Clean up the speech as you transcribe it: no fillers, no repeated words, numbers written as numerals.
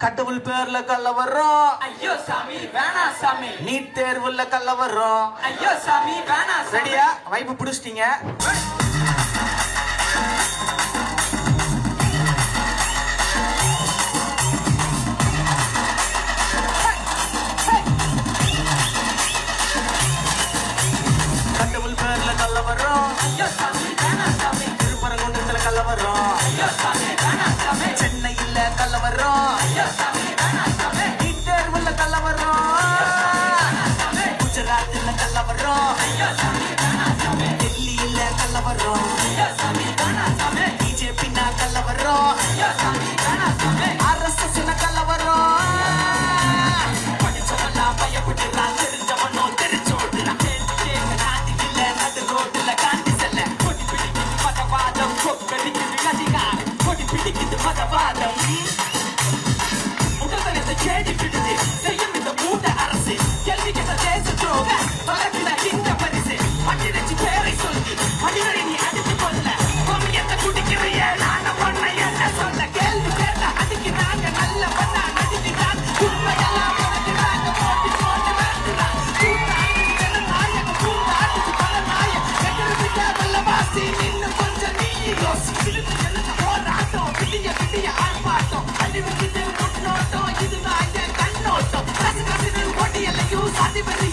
கடவுள் பேர்ல கலவரம். ஐயோ சாமி வேணா சாமி. நீட் தேர்வுல கலவரம். ஐயோ சாமி வேணா. ரெடியா? வைப்பு புடிச்சிட்டீங்க. கடவுள் பேர்ல கலவரம். ஐயோ சாமி வேணா சாமி. திருப்பரங்குன்றத்துல கலவரம். ஐயோ சாமி வேணா சாமி. சென்னையில கலவரம். ஐயோ சாமி வேணா சாமி. நீட் தேர்வுல கலவரம். குஜராத்ல கலவரம். ஐயோ சாமி வேணா சாமி. டெல்லியில கலவரம். ஐயோ சாமி வேணா சாமி. பிஜேபினா கலவரம். ஐயோ சாமி வேணா சாமி. RSS கலவரம். படிச்சவெல்லாம் பயப்படுறான், தெரிஞ்சவனோ தெரிஞ்சோடுறான். கேள்வி கேட்க நாட்டுக்குள்ள நடு ரோட்டுல காந்தி செல்ல. கொடி பிடிக்குது மதவாதம், கொக்கடிக்குது அதிகாரம். கொடி பிடிக்குது மதவாதம், உடல்நலத்தை தேடி விடுது. செய்யும் இந்த மூட அரசு கேள்வி கேட்ட தேச துரோக வழக்குல இந்த பரிசு. மண்ணிறைச்சி பேரை சொல்லி மனிதரை நீ அடித்து கொள்ள. கோமியத்தை குடிக்கிறிய நான பொண்ணை என்ன சொல்ல. கேள்வி கேட்ட அதுக்கு நாங்க நல்ல பண்ணா நடிக்கிறான். உண்மையெல்லாம் உனக்குறாங்க, போட்டி போட்டு வேண்டுறான். கூட்டாளி ஜனநாயகம், கூட்டாளி பல நாய கெடுறதுக்க வல்ல வாசி. இன்னும் கொஞ்சம் நீ யோசி. விழுந்து எழுந்து போராட்டம், விடிய விடிய ஆர்ப்பாட்டம். அழிவுக்கு முன்னோட்டம், இதுதான் என் கண்ணோட்டம். ரசிகர்கள் ஒடியலையும் சதிவெறி